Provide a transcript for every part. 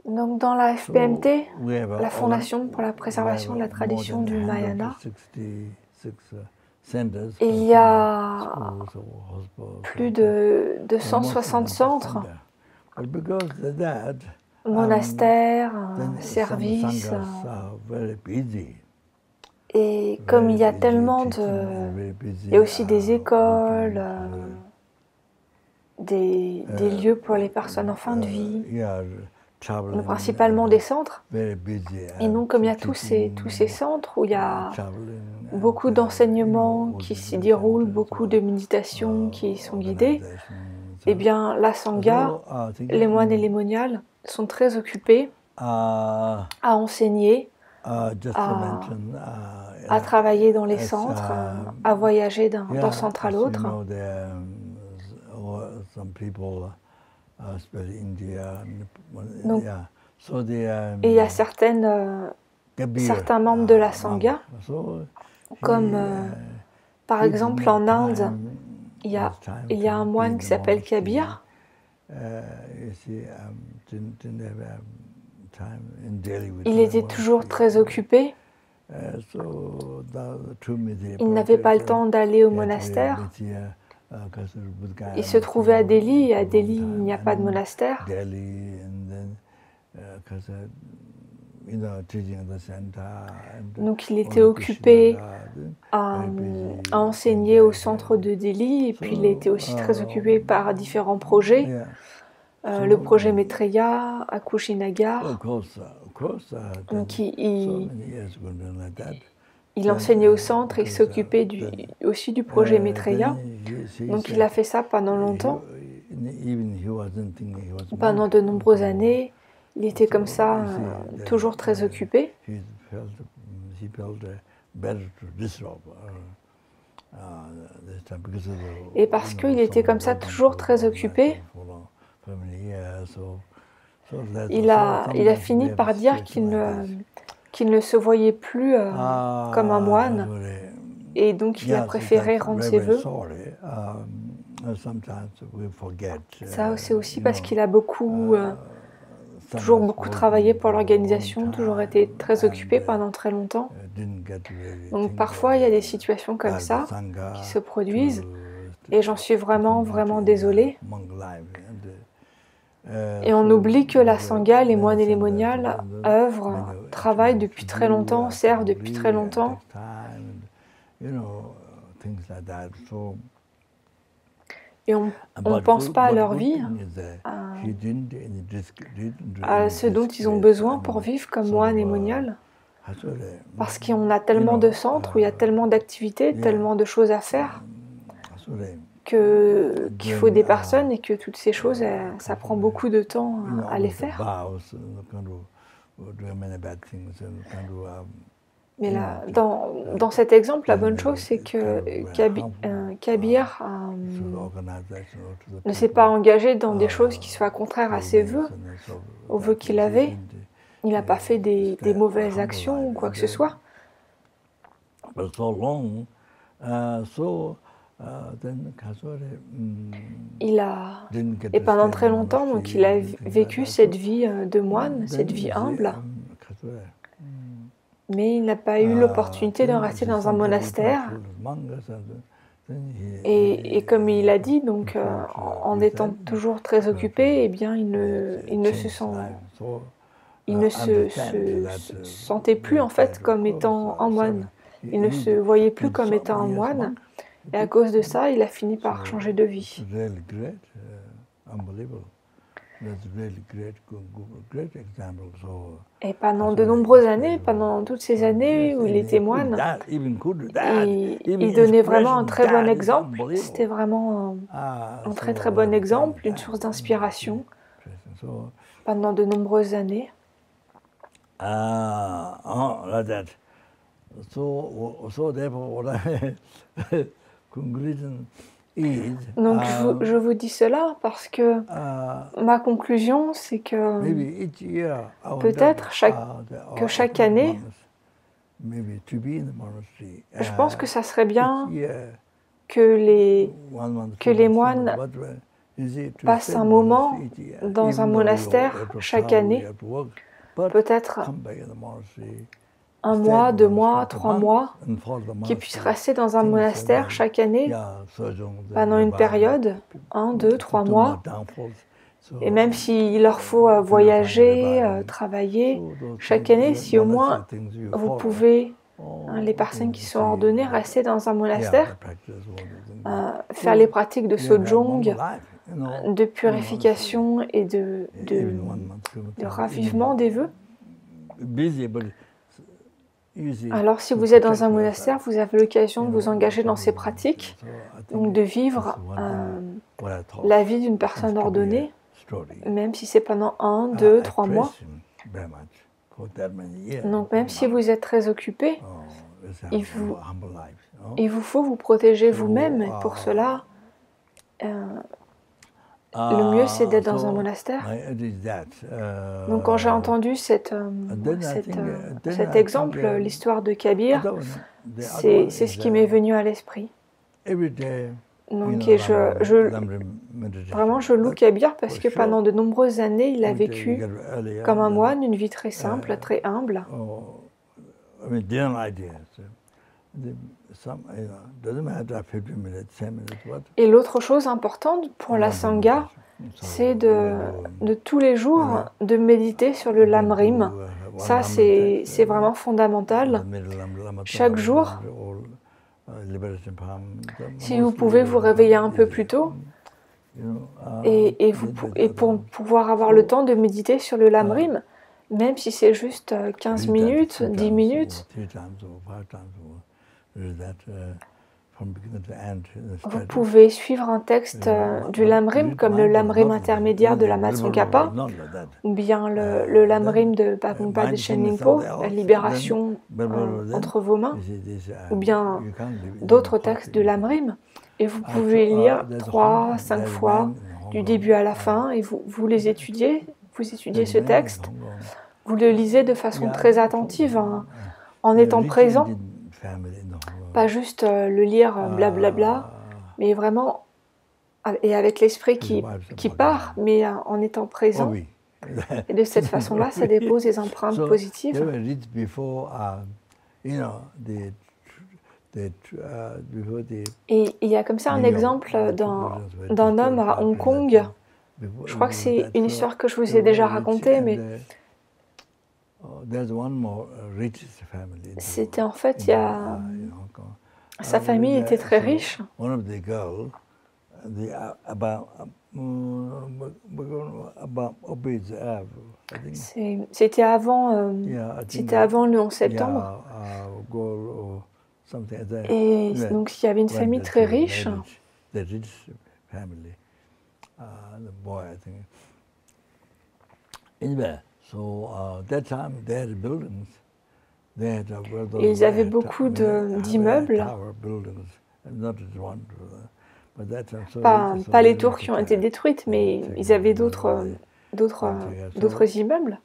Donc dans la FPMT, la Fondation pour la préservation de la tradition du Mahayana, il y a plus de 160 centres, monastères, services. Et comme il y a tellement de... Il y a aussi des écoles, des lieux pour les personnes en fin de vie, mais principalement des centres. Et donc comme il y a tous ces centres où il y a beaucoup d'enseignements qui s'y déroulent, beaucoup de méditations qui sont guidées, eh bien la Sangha, les moines et les moniales sont très occupés à enseigner, à travailler dans les centres, à voyager d'un centre à l'autre. Donc, et il y a certains membres de la Sangha, comme par exemple en Inde, il y a un moine qui s'appelle Kabir. Il était toujours très occupé. Il n'avait pas le temps d'aller au monastère. Il se trouvait à Delhi, et à Delhi, il n'y a pas de monastère. Donc il était occupé à enseigner au centre de Delhi, et puis il était aussi très occupé par différents projets. Le projet Maitreya à Kushinagar. Donc il enseignait au centre et il s'occupait aussi du projet Maitreya. Donc il a fait ça pendant longtemps. Pendant de nombreuses années, il était comme ça, toujours très occupé. Et parce qu'il était comme ça, toujours très occupé, il a fini par dire qu'il ne se voyait plus comme un moine, et donc il a préféré rendre ses vœux. Ça, c'est aussi parce qu'il a toujours beaucoup travaillé pour l'organisation, toujours été très occupé pendant très longtemps. Donc parfois il y a des situations comme ça qui se produisent, et j'en suis vraiment, vraiment désolée. Et on oublie que la Sangha, les moines et les moniales, œuvrent, travaillent depuis très longtemps, servent depuis très longtemps. Et on ne pense pas à leur vie, à ce dont ils ont besoin pour vivre comme moines et moniales. Parce qu'on a tellement de centres, où il y a tellement d'activités, tellement de choses à faire, qu'il faut des personnes, et que toutes ces choses, ça prend beaucoup de temps à les faire. Mais là, dans cet exemple, la bonne chose, c'est que Kabir ne s'est pas engagé dans des choses qui soient contraires à ses vœux, aux vœux qu'il avait. Il n'a pas fait des mauvaises actions ou quoi que ce soit. Et pendant très longtemps, donc, il a vécu cette vie de moine, cette vie humble. Mais il n'a pas eu l'opportunité de rester dans un monastère. Et comme il a dit, donc, en étant toujours très occupé, eh bien, il ne se sentait plus en fait comme étant un moine. Il ne se voyait plus comme étant un moine. Et à cause de ça, il a fini par changer de vie. Et pendant de nombreuses années, pendant toutes ces années où il était moine, il donnait vraiment un très bon exemple. C'était vraiment un très très bon exemple, une source d'inspiration pendant de nombreuses années. Donc je vous dis cela parce que ma conclusion, c'est que peut-être que chaque année, je pense que ça serait bien que les moines passent un moment dans un monastère chaque année, peut-être 1 mois, 2 mois, 3 mois, qui puissent rester dans un monastère chaque année pendant une période, 1, 2, 3 mois. Et même s'il leur faut voyager, travailler, chaque année, si au moins vous pouvez, les personnes qui sont ordonnées, rester dans un monastère, faire les pratiques de sojong, de purification et de ravivement des vœux. Alors si vous êtes dans un monastère, vous avez l'occasion de vous engager dans ces pratiques, donc de vivre la vie d'une personne ordonnée, même si c'est pendant 1, 2, 3 mois. Donc même si vous êtes très occupé, il vous faut vous protéger vous-même, et pour cela, le mieux c'est d'être dans un monastère. Donc quand j'ai entendu cet exemple, l'histoire de Kabir, c'est ce qui m'est venu à l'esprit. Donc vraiment je loue Kabir parce que pendant de nombreuses années il a vécu comme un moine, une vie très simple, très humble. Et l'autre chose importante pour la Sangha, c'est de tous les jours de méditer sur le Lamrim. Ça, c'est vraiment fondamental. Chaque jour, si vous pouvez vous réveiller un peu plus tôt, et pour pouvoir avoir le temps de méditer sur le Lamrim, même si c'est juste 15 minutes, 10 minutes, vous pouvez suivre un texte du Lamrim comme le Lamrim intermédiaire de la Matsongkhapa, ou bien le Lamrim de Pagongpa Dechen Rinpo, la libération entre vos mains, ou bien d'autres textes du Lamrim. Et vous pouvez lire 3, 5 fois du début à la fin, et vous les étudiez, vous étudiez ce texte, vous le lisez de façon très attentive, en étant présent. Pas juste le lire blablabla, mais vraiment, et avec l'esprit qui part, mais en étant présent. Et de cette façon-là, ça dépose des empreintes positives. Et il y a comme ça un exemple d'un homme à Hong Kong. Je crois que c'est une histoire que je vous ai déjà racontée, mais c'était en fait, sa famille était très riche. C'était avant le 11 septembre. Et donc il y avait une famille très riche. Ils avaient beaucoup d'immeubles, pas les tours qui ont été détruites, mais ils avaient d'autres immeubles.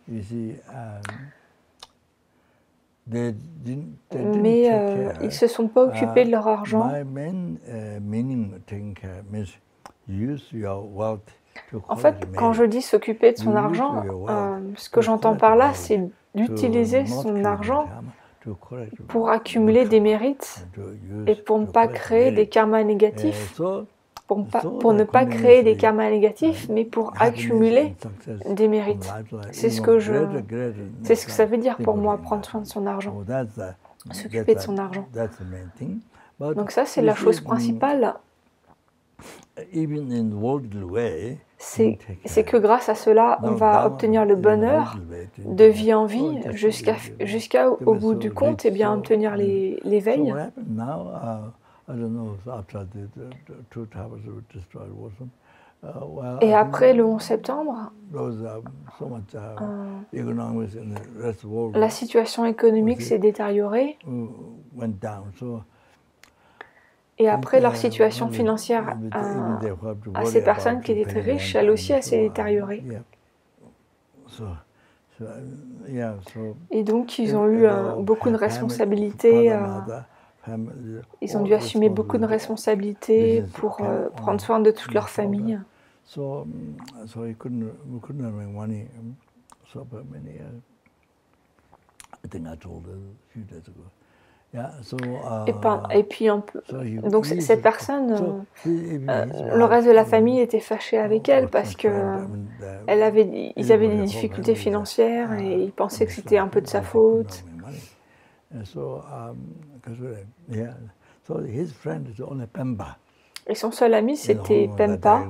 Mais ils ne se sont pas occupés de leur argent. En fait, quand je dis s'occuper de son argent, ce que j'entends par là, c'est d'utiliser son argent pour accumuler des mérites et pour ne pas créer des karmas négatifs. Pour ne pas créer des karmas négatifs, mais pour accumuler des mérites. C'est ce que ça veut dire pour moi, prendre soin de son argent, s'occuper de son argent. Donc ça, c'est la chose principale. C'est que grâce à cela, on va obtenir le bonheur de vie en vie jusqu'au bout du compte, et bien obtenir l'éveil. Et après le 11 septembre, la situation économique s'est détériorée. Et après, leur situation financière à ces personnes qui étaient très riches, elle aussi, elle s'est détériorée. Et donc, ils ont eu beaucoup de responsabilités. Ils ont dû assumer beaucoup de responsabilités pour prendre soin de toute leur famille. Et puis, donc cette personne, le reste de la famille était fâché avec elle parce que ils avaient des difficultés financières et ils pensaient que c'était un peu de sa faute. Et son seul ami, c'était Pempa.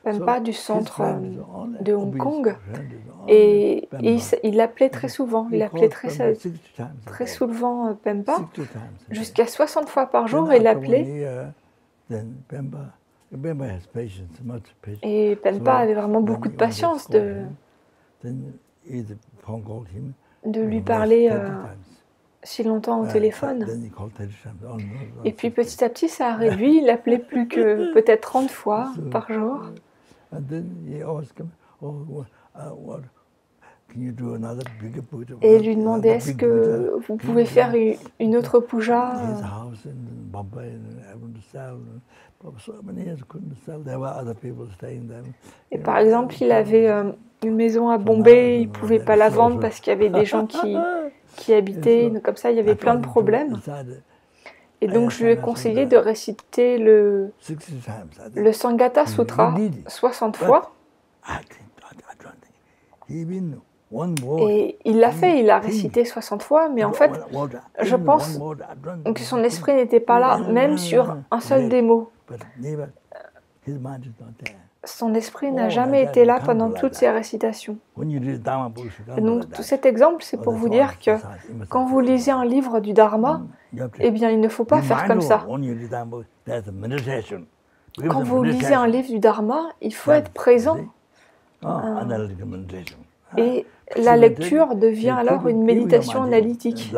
Pempa du centre de Hong Kong, et il l'appelait très souvent, il appelait très souvent Pempa, jusqu'à 60 fois par jour il l'appelait. Et Pempa avait vraiment beaucoup de patience de lui parler si longtemps au téléphone. Et puis petit à petit, ça a réduit. Il l'appelait plus que peut-être 30 fois par jour. Et il lui demandait, est-ce que vous pouvez faire une autre puja? Et par exemple, il avait une maison à Bombay, il ne pouvait pas la vendre parce qu'il y avait des gens qui habitaient, donc comme ça il y avait plein de problèmes. Et donc je lui ai conseillé de réciter le Sangata Sutra 60 fois. Et il l'a fait, il a récité 60 fois, mais en fait, je pense que son esprit n'était pas là, même sur un seul des mots. Son esprit n'a jamais été là pendant toutes ces récitations. Et donc, tout cet exemple, c'est pour vous dire que quand vous lisez un livre du Dharma, eh bien, il ne faut pas faire comme ça. Quand vous lisez un livre du Dharma, il faut être présent. Et la lecture devient alors une méditation analytique.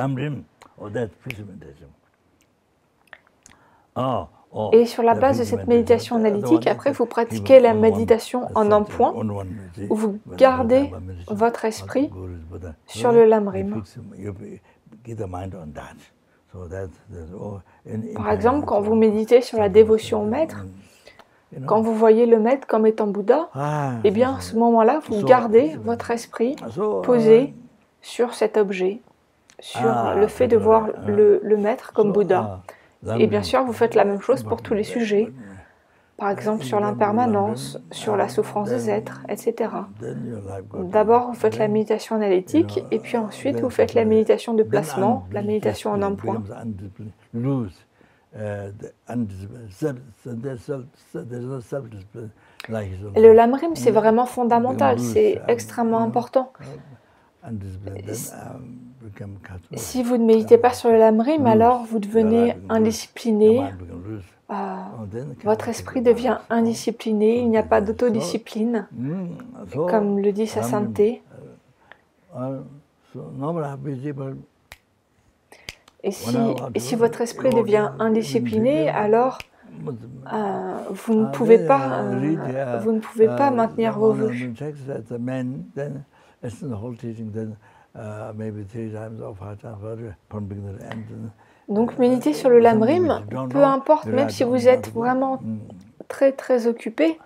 Et sur la base de cette méditation analytique, après vous pratiquez la méditation en un point, où vous gardez votre esprit sur le Lamrim. Par exemple, quand vous méditez sur la dévotion au maître, quand vous voyez le maître comme étant Bouddha, eh bien à ce moment-là, vous gardez votre esprit posé sur cet objet, sur le fait de voir le maître comme Bouddha. Et bien sûr, vous faites la même chose pour tous les sujets, par exemple sur l'impermanence, sur la souffrance des êtres, etc. D'abord, vous faites la méditation analytique, et puis ensuite, vous faites la méditation de placement, la méditation en un point. Et le Lamrim, c'est vraiment fondamental, c'est extrêmement important. Si vous ne méditez pas sur le Lamrim, alors vous devenez indiscipliné, votre esprit devient indiscipliné, il n'y a pas d'autodiscipline, comme le dit sa sainteté. Et si votre esprit devient indiscipliné, alors vous ne pouvez pas maintenir vos vœux. Donc méditer sur le Lamrim, peu importe, même si vous êtes vraiment très très occupé,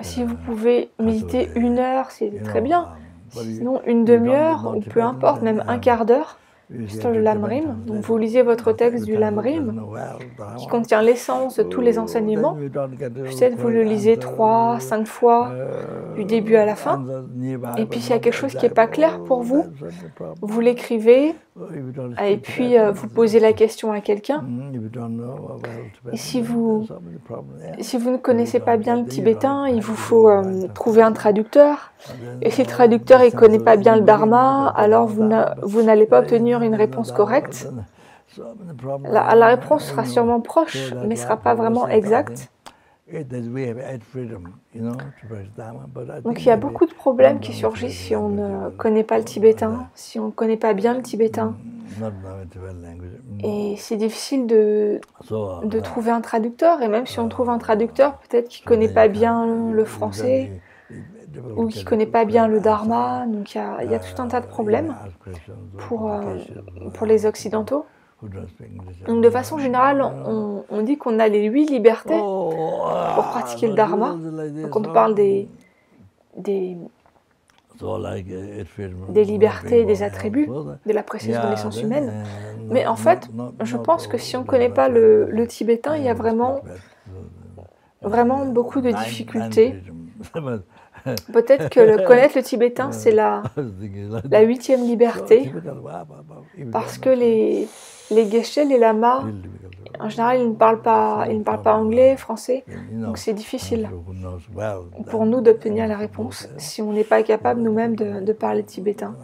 si vous pouvez méditer 1 heure, c'est très bien. Sinon une demi-heure, ou peu importe, même un quart d'heure, sur le Lamrim. Donc vous lisez votre texte du Lamrim, qui contient l'essence de tous les enseignements. Peut-être vous le lisez 3, 5 fois, du début à la fin. Et puis s'il y a quelque chose qui n'est pas clair pour vous, vous l'écrivez, et puis vous posez la question à quelqu'un. Et si vous ne connaissez pas bien le tibétain, il vous faut trouver un traducteur. Et si le traducteur ne connaît pas bien le Dharma, alors vous n'allez pas obtenir une réponse correcte. La réponse sera sûrement proche, mais ne sera pas vraiment exacte. Donc il y a beaucoup de problèmes qui surgissent si on ne connaît pas le tibétain, si on ne connaît pas bien le tibétain. Et c'est difficile de trouver un traducteur, et même si on trouve un traducteur, peut-être qu'il ne connaît pas bien le français. ou qui ne connaît pas bien le dharma. Donc il y a tout un tas de problèmes pour les Occidentaux. Donc de façon générale, on dit qu'on a les 8 libertés pour pratiquer le dharma. Donc on parle des libertés et des attributs de la précieuse naissance humaine. Mais en fait, je pense que si on ne connaît pas le tibétain, il y a vraiment beaucoup de difficultés. Peut-être que connaître le tibétain, c'est la 8e liberté, parce que les geshe, les lamas, en général, ils ne parlent pas anglais, français, donc c'est difficile pour nous d'obtenir la réponse si on n'est pas capable nous-mêmes de parler tibétain.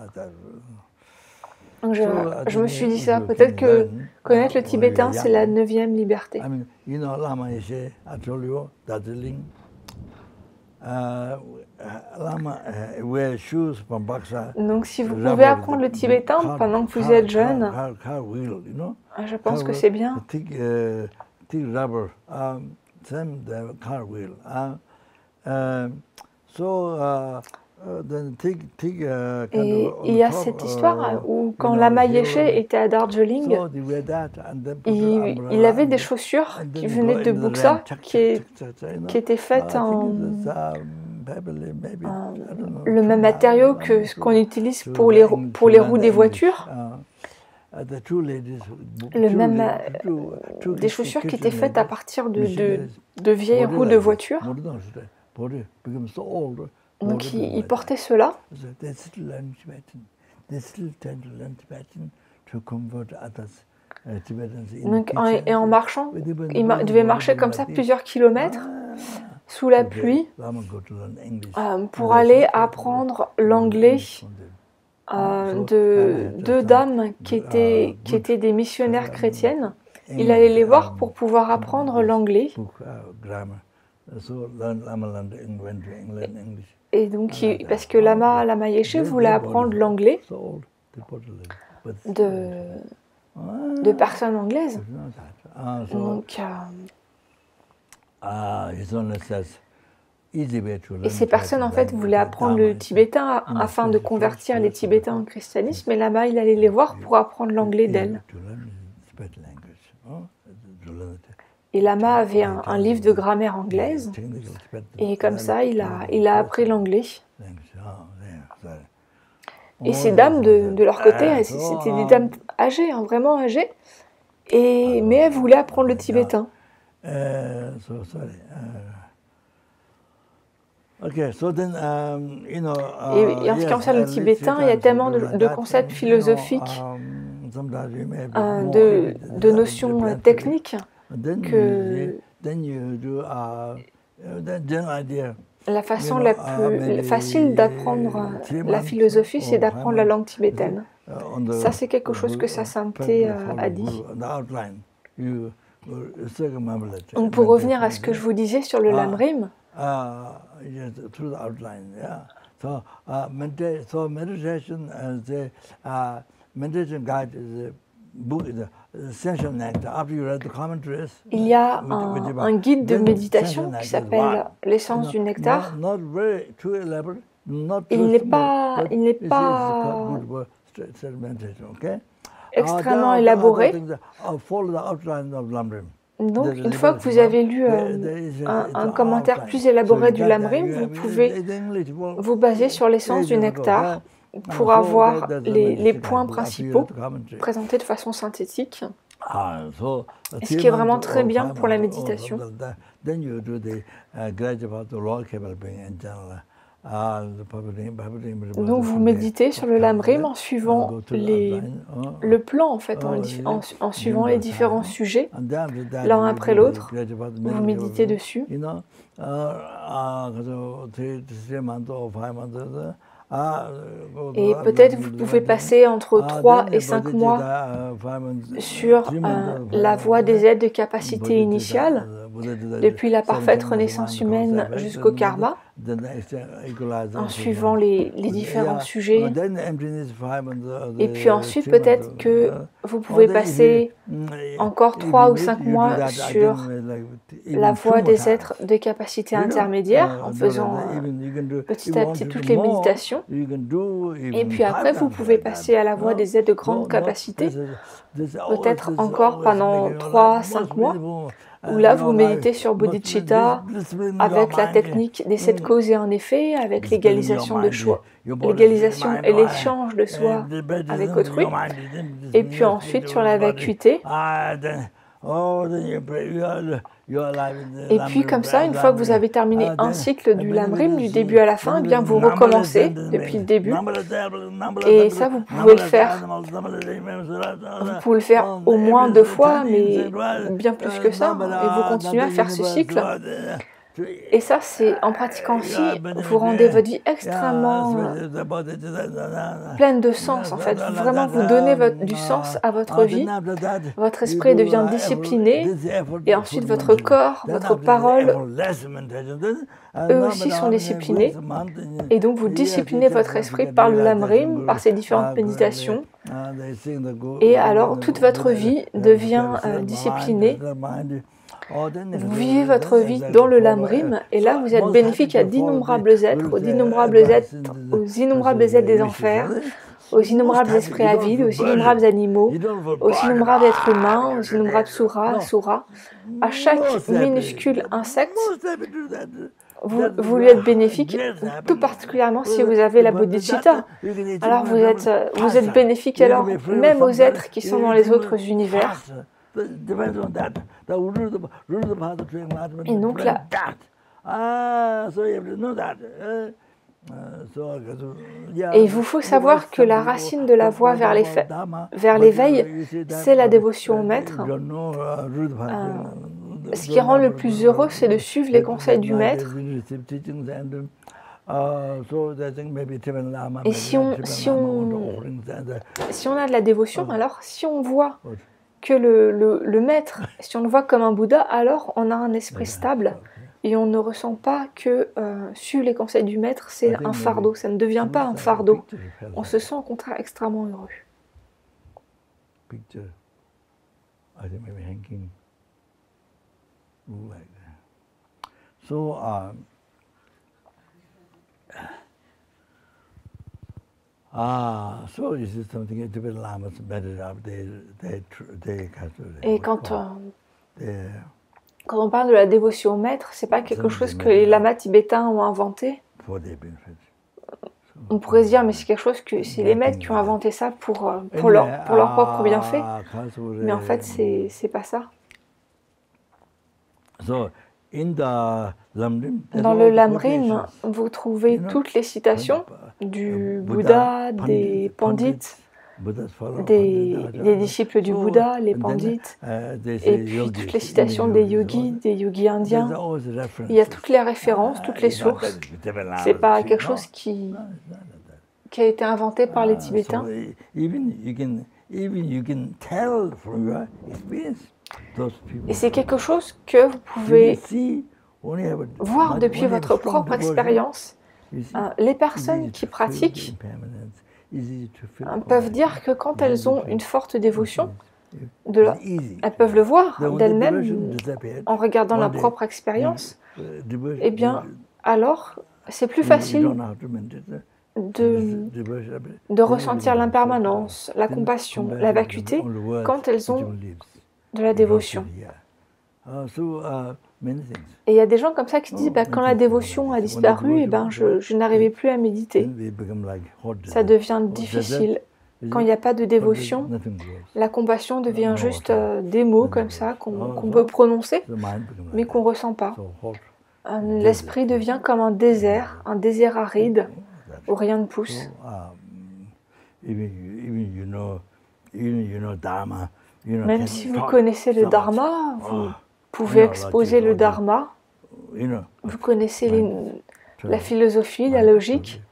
Donc je me suis dit ça, peut-être que connaître le tibétain, c'est la 9e liberté. Donc si vous pouvez apprendre le tibétain pendant que vous êtes jeune, je pense que c'est bien. Et il y a cette histoire où quand Lama Yeshe était à Darjeeling, il avait des chaussures qui venaient de Buxa, qui étaient faites en le même matériau que qu'on utilise pour les roues des voitures. Des chaussures qui étaient faites à partir de vieilles roues de voiture. Donc il portait cela. Donc, et en marchant, il devait marcher comme ça plusieurs kilomètres sous la pluie pour aller apprendre l'anglais de 2 dames qui étaient des missionnaires chrétiennes. Il allait les voir pour pouvoir apprendre l'anglais. Et donc, parce que Lama Yeshe voulait apprendre l'anglais de personnes anglaises. Donc, et ces personnes, en fait, voulaient apprendre le tibétain afin de convertir les Tibétains au christianisme. Et Lama, il allait les voir pour apprendre l'anglais d'elles. Et Lama avait un livre de grammaire anglaise, et comme ça, il a appris l'anglais. Et ces dames, de leur côté, c'était des dames âgées, hein, vraiment âgées, mais elles voulaient apprendre le tibétain. Et en ce qui concerne le tibétain, il y a tellement de concepts philosophiques, de notions techniques, que la façon la plus facile d'apprendre la philosophie, c'est d'apprendre la langue tibétaine. Ça, c'est quelque chose que Sa Sainteté a dit. Donc, pour revenir à ce que je vous disais sur le Lamrim, il y a un guide de méditation qui s'appelle L'essence du nectar. Il n'est pas extrêmement élaboré. Donc, une fois que vous avez lu un commentaire plus élaboré du Lamrim, vous pouvez vous baser sur l'essence du nectar pour avoir les points principaux présentés de façon synthétique, et ce qui est vraiment très bien pour la méditation. Donc vous méditez sur le Lamrim en suivant le plan, en fait, en suivant les différents sujets, l'un après l'autre. Vous méditez dessus. Et peut-être vous pouvez passer entre 3 et 5 mois sur la voie des aides de capacité initiale, depuis la parfaite renaissance humaine jusqu'au karma. en suivant les différents sujets. Et puis ensuite, peut-être que vous pouvez passer encore 3 ou 5 mois sur la voie des êtres de capacité intermédiaire, en faisant petit à petit toutes les méditations. Et puis après, vous pouvez passer à la voie des êtres de grande capacité, peut-être encore pendant 3-5 mois, où là, vous méditez sur Bodhicitta avec la technique des 7 causes et un effet, avec l'égalisation de soi, l'égalisation et l'échange de soi avec autrui, et puis ensuite sur la vacuité. Et puis comme ça, une fois que vous avez terminé un cycle du Lamrim, du début à la fin, eh bien vous recommencez depuis le début. Et ça, vous pouvez le faire. Vous pouvez le faire au moins 2 fois, mais bien plus que ça. Et vous continuez à faire ce cycle. Et ça, c'est en pratiquant aussi, vous rendez votre vie extrêmement pleine de sens, en fait. Vraiment, vous donnez du sens à votre vie. Votre esprit devient discipliné. Et ensuite, votre corps, votre parole, eux aussi sont disciplinés. Et donc, vous disciplinez votre esprit par le Lamrim, par ces différentes méditations. Et alors, toute votre vie devient disciplinée. Vous vivez votre vie dans le Lamrim, et là vous êtes bénéfique à d'innombrables êtres, aux innombrables êtres des enfers, aux innombrables esprits avides, aux innombrables animaux, aux innombrables êtres humains, aux innombrables asuras. À chaque minuscule insecte, vous lui êtes bénéfique, tout particulièrement si vous avez la Bodhicitta. Alors vous êtes bénéfique alors même aux êtres qui sont dans les autres univers. Et donc là, et il vous faut savoir que la racine de la voie vers l'éveil, c'est la dévotion au maître. Ce qui rend le plus heureux, c'est de suivre les conseils du maître. Et si on a de la dévotion, alors si on voit que le maître, si on le voit comme un Bouddha, alors on a un esprit stable et on ne ressent pas que suivre les conseils du maître, c'est un fardeau. Ça ne devient pas un fardeau. On se sent au contraire extrêmement heureux. Et quand on parle de la dévotion au maître, c'est pas quelque chose que les lamas tibétains ont inventé. On pourrait se dire, mais c'est quelque chose que c'est les maîtres qui ont inventé ça pour leur propre bienfait. Mais en fait, c'est pas ça. Dans le Lamrim, vous trouvez toutes les citations du Bouddha, des pandits, des disciples du Bouddha, les pandits, et puis toutes les citations des yogis indiens. Il y a toutes les références, toutes les sources. C'est pas quelque chose qui a été inventé par les Tibétains. Et c'est quelque chose que vous pouvez voir depuis votre propre expérience. Les personnes qui pratiquent peuvent dire que quand elles ont une forte dévotion, elles peuvent le voir d'elles-mêmes en regardant leur propre expérience. Eh bien, alors, c'est plus facile de ressentir l'impermanence, la compassion, la vacuité quand elles ont de la dévotion. Et il y a des gens comme ça qui disent quand la dévotion a disparu, je n'arrivais plus à méditer. Ça devient difficile. Quand il n'y a pas de dévotion, la compassion devient juste des mots comme ça qu'on peut prononcer, mais qu'on ne ressent pas. L'esprit devient comme un désert aride où rien ne pousse. Même si vous connaissez le Dharma, vous pouvez exposer le Dharma, vous connaissez la philosophie, la logique,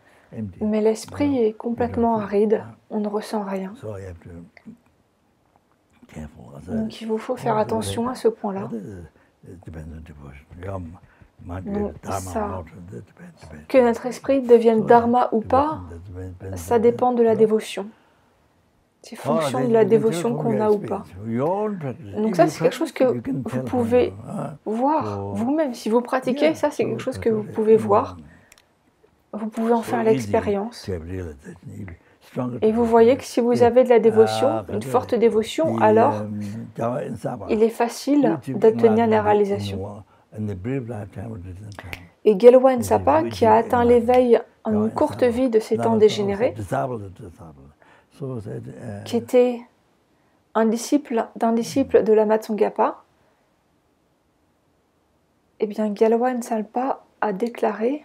mais l'esprit est complètement aride, on ne ressent rien. Donc il vous faut faire attention à ce point-là. Donc, ça, que notre esprit devienne dharma ou pas, ça dépend de la dévotion. C'est fonction de la dévotion qu'on a ou pas. Donc ça, c'est quelque chose que vous pouvez voir vous-même. Si vous pratiquez, ça, c'est quelque chose que vous pouvez voir. Vous pouvez en faire l'expérience. Et vous voyez que si vous avez de la dévotion, une forte dévotion, alors il est facile d'obtenir la réalisation. Et Gelwa Sapa, qui a atteint l'éveil en une courte vie de ces temps dégénérés, qui était un disciple d'un disciple de Lama Tsongkhapa, eh bien Gelwa Sapa a déclaré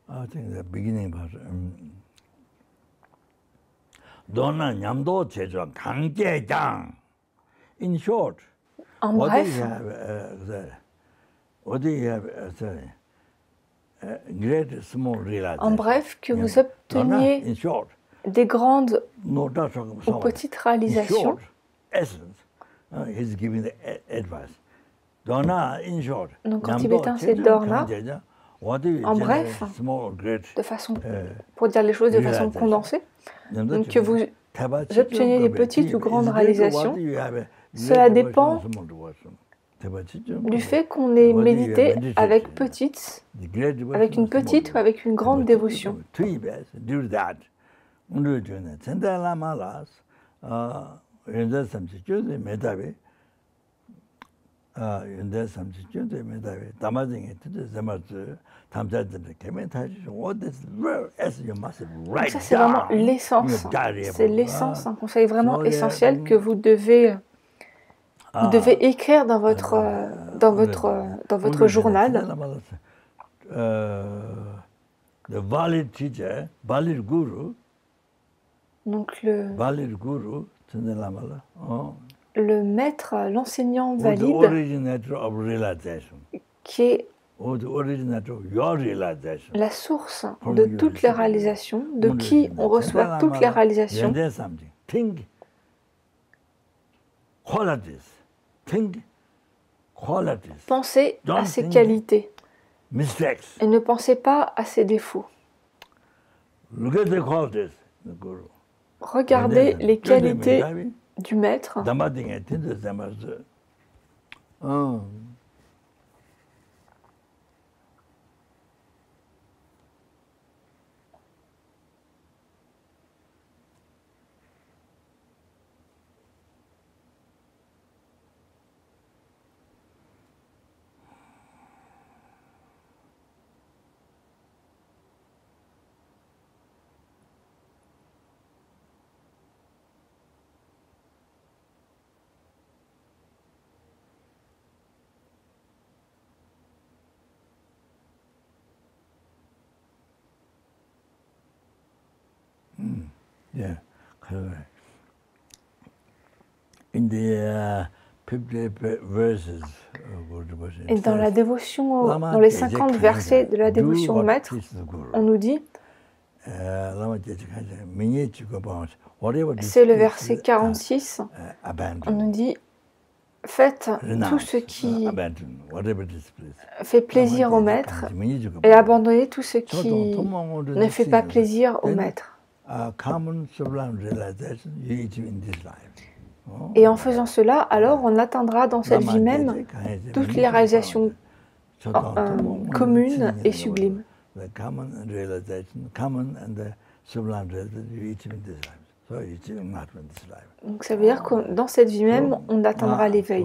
I think the beginning was Dona Nyamdo Chejo Kangjaejang. In short, what do you have great small realization? En bref, que vous obteniez des grandes ou petites réalisations. He's giving the advice. Dona, in short. Donc en tibétain, c'est Dorna. En bref, de façon, pour dire les choses de façon condensée, donc que vous obteniez des petites ou grandes réalisations, cela dépend du fait qu'on ait médité avec une petite ou avec une grande dévotion. Donc ça c'est vraiment l'essence, c'est l'essence, un conseil vraiment essentiel que vous devez écrire dans votre journal. Donc le maître, l'enseignant valide, qui est la source de toutes les réalisations, de qui on reçoit toutes les réalisations. Pensez à ses qualités et ne pensez pas à ses défauts. Regardez les qualités du maître. Yeah, correct. In the 50 verses, et dans la dévotion, dans les 50 versets de la dévotion au maître, on nous dit, c'est le verset 46, on nous dit, faites tout ce qui fait plaisir au maître et abandonnez tout ce qui ne fait pas plaisir au maître. Et en faisant cela, alors on atteindra dans cette vie même toutes les réalisations communes et sublimes. Donc ça veut dire que dans cette vie même, on atteindra l'éveil.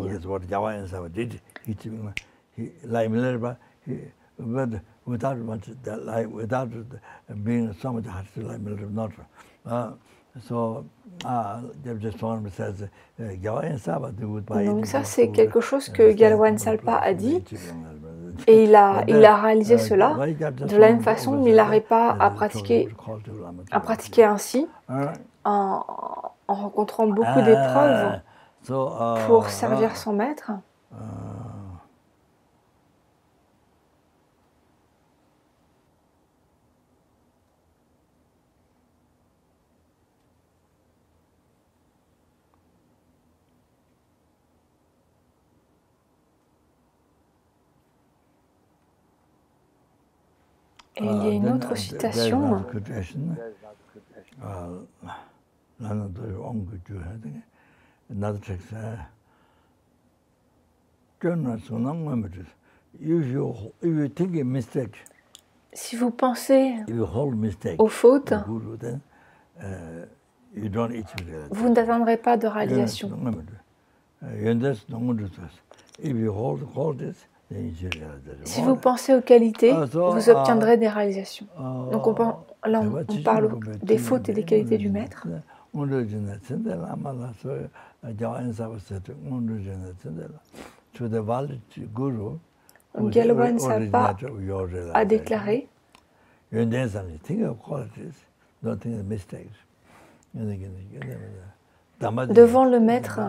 Donc ça, c'est quelque chose que Gelwa Salpa a dit. Et il a réalisé cela de la même façon, mais il n'arrive pas à pratiquer ainsi en rencontrant beaucoup d'épreuves pour servir son maître. Et il y a une autre citation si vous pensez aux fautes, vous n'atteindrez pas de réalisation. Si vous pensez aux qualités, vous obtiendrez des réalisations. Donc là, on parle des fautes et des qualités du maître. Gyalwant Sapa a déclaré devant le maître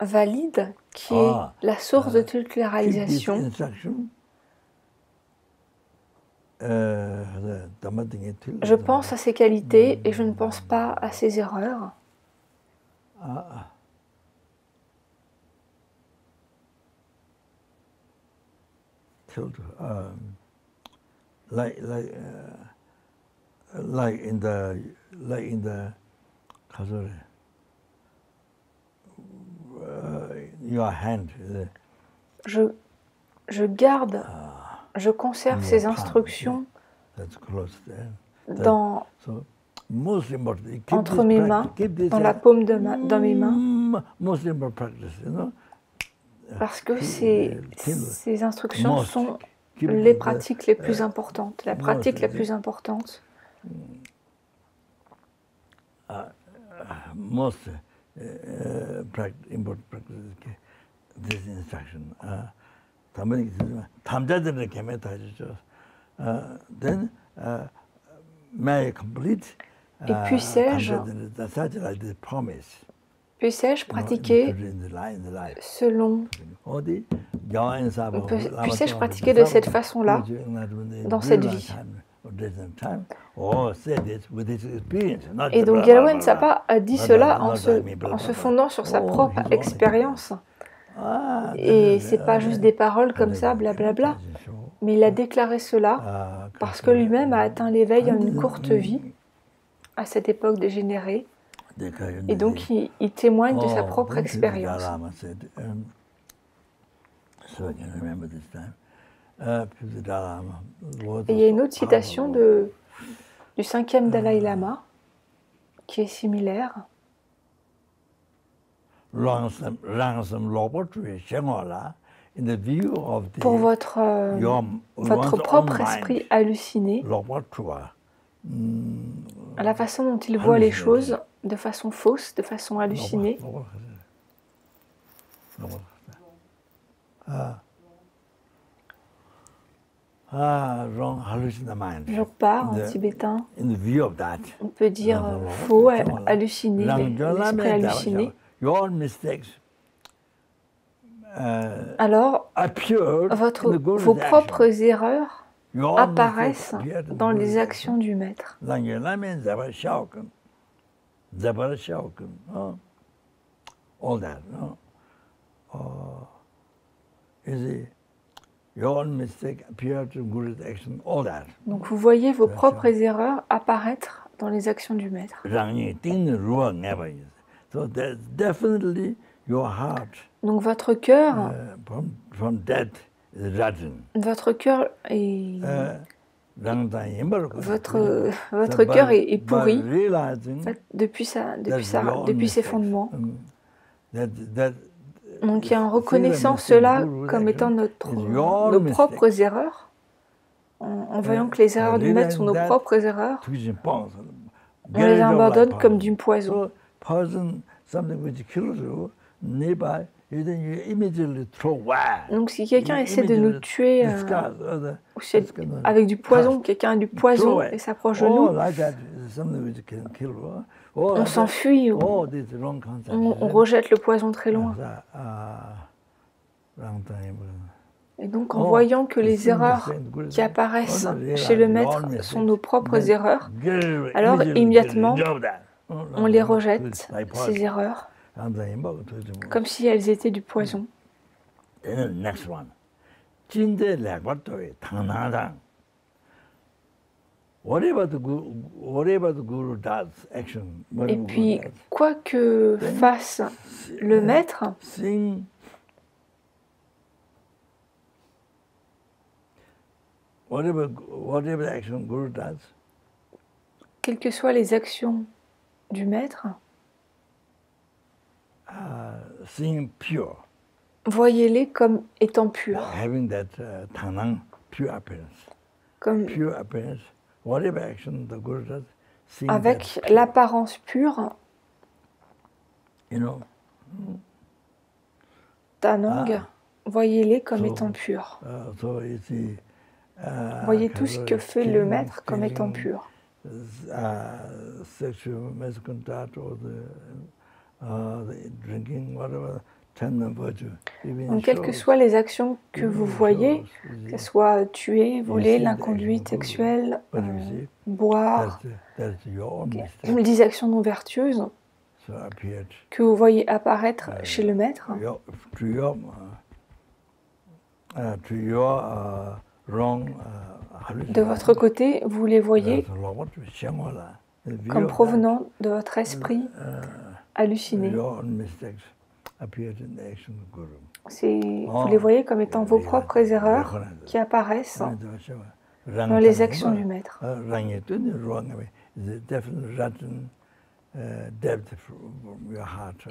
valide, qui est la source de toutes les réalisations, je pense à ses qualités et je ne pense pas à ses erreurs. Like in the your hand. Je garde, je conserve ces instructions entre mes mains, dans la paume dans mes mains, parce que ces instructions sont les pratiques les plus importantes, la pratique la plus importante. Most important practice this instruction. Then may I complete. Et puissais-je pratiquer selon, puissais-je pratiquer de cette façon-là dans cette vie? Et donc Gyalwant Sapa a dit cela en se fondant sur sa propre expérience. Et ce n'est pas juste des paroles comme ça, blablabla, mais il a déclaré cela parce que lui-même a atteint l'éveil en une courte vie, à cette époque dégénérée, et donc il témoigne de sa propre expérience. Et il y a une autre citation du 5e Dalai Lama qui est similaire. Pour votre propre esprit halluciné, la façon dont il voit les choses de façon fausse, de façon hallucinée, Jokpar en tibétain, on peut dire faux, halluciné, l'esprit halluciné. Alors, vos propres erreurs apparaissent dans les actions du maître. Donc vous voyez vos propres erreurs apparaître dans les actions du maître. Donc votre cœur est votre cœur est pourri depuis ses fondements. Donc il y a en reconnaissant cela comme étant nos propres erreurs, en voyant que les erreurs du maître sont nos propres erreurs, on les abandonne comme du poison. Donc si quelqu'un essaie de nous tuer avec du poison, quelqu'un a du poison et s'approche de nous, on s'enfuit, on rejette le poison très loin. Et donc, en voyant que les erreurs qui apparaissent chez le maître sont nos propres erreurs, alors immédiatement, on les rejette, ces erreurs, comme si elles étaient du poison. Et puis, quoi que fasse le maître, quelles que soient les actions du maître, voyez-les comme étant purs. Comme avec l'apparence pure, Tanang, voyez-les comme étant purs. Voyez tout ce que fait le maître comme étant pur. Donc, quelles que soient les actions que vous voyez, qu'elles soient tuer, voler, l'inconduite sexuelle, boire, des actions non vertueuses que vous voyez apparaître chez le maître, de votre côté, vous les voyez comme provenant de votre esprit halluciné. Vous les voyez comme étant vos propres erreurs qui apparaissent dans les actions du maître.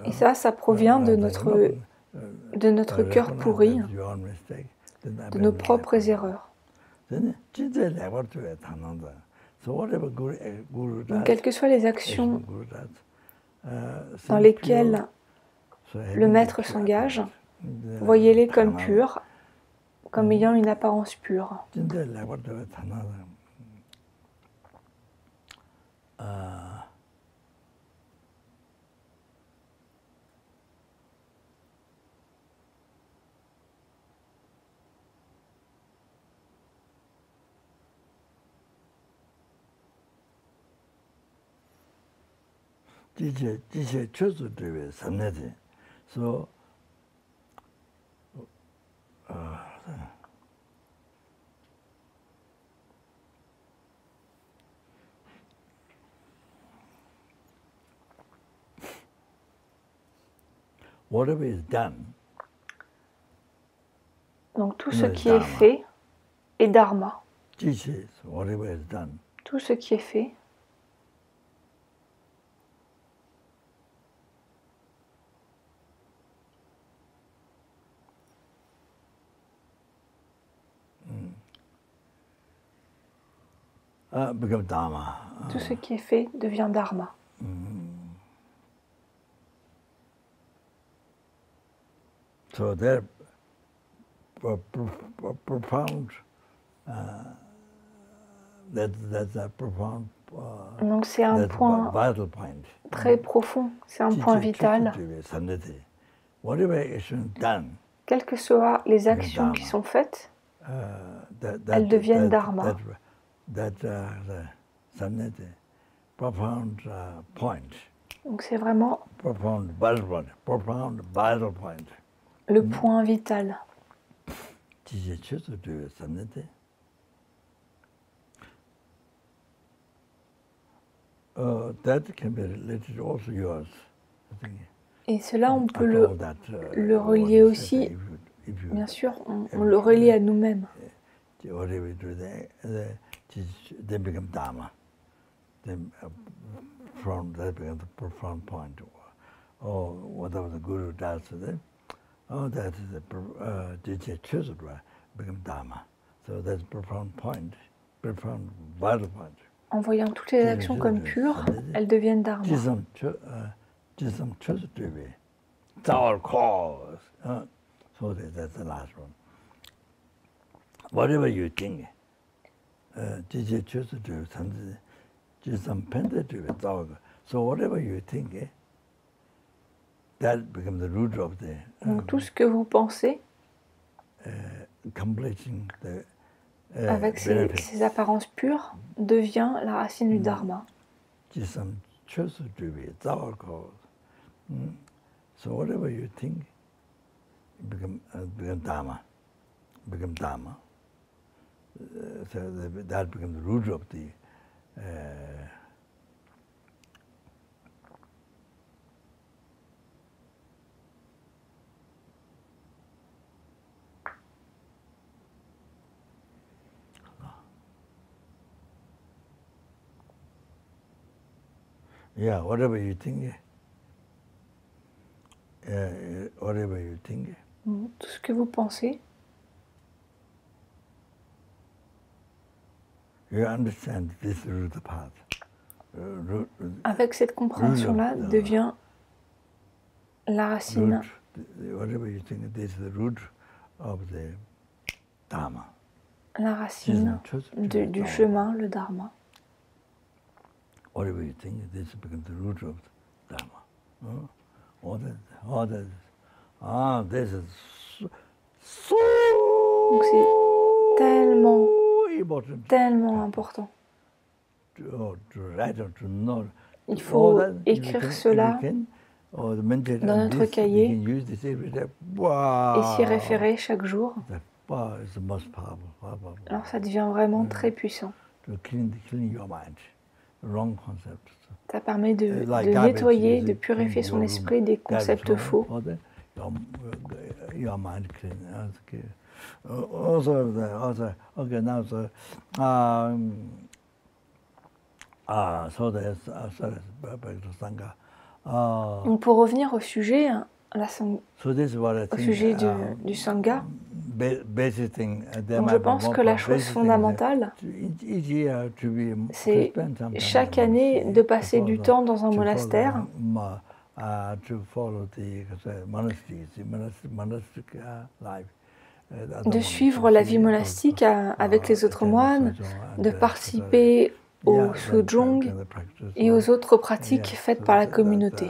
Et ça provient de notre cœur pourri, de nos propres erreurs. Donc, quelles que soient les actions dans lesquelles le maître s'engage, voyez-les comme pures, comme ayant une apparence pure. So, whatever is done, donc tout ce qui est fait est dharma. Whatever is done. Tout ce qui est fait become dharma. Tout ce qui est fait devient dharma. So they're profound. That's a profound. Donc c'est un point très profond, c'est un point vital. Quelles que soient les actions qui sont faites, elles deviennent dharma. Donc c'est vraiment le point vital. Et cela, on peut le relier aussi, bien sûr, on le relie à nous-mêmes. They become dharma. Then that becomes the profound point. Or whatever the guru does to them, that is the become dharma. So that's a profound point, profound vital point. En voyant toutes les actions comme pures, elles deviennent dharma. It's our cause. So that's the last one. Whatever you think, so whatever you think, that becomes the root of the. Donc tout ce que vous pensez, completing the. Avec ces apparences pures, devient la racine du dharma. So whatever you think, become dharma, become dharma. So that becomes the root of the. Yeah, whatever you think. Whatever you think. Tout ce que vous pensez. You understand this root of the path. Avec cette compréhension-là, devient la racine. Whatever you think, this is the root of the dharma. La racine du chemin, le dharma. Whatever you think, this becomes the root of the dharma. This is so donc c'est tellement important. Il faut écrire cela dans notre cahier et s'y référer chaque jour. Alors ça devient vraiment très puissant. Ça permet de nettoyer, de purifier son esprit des concepts faux. Donc pour revenir au sujet, au sujet du Sangha, donc je pense que la chose fondamentale, c'est chaque année de passer du temps dans un monastère, de suivre la vie monastique avec les autres moines, de participer au sujong et aux autres pratiques faites par la communauté.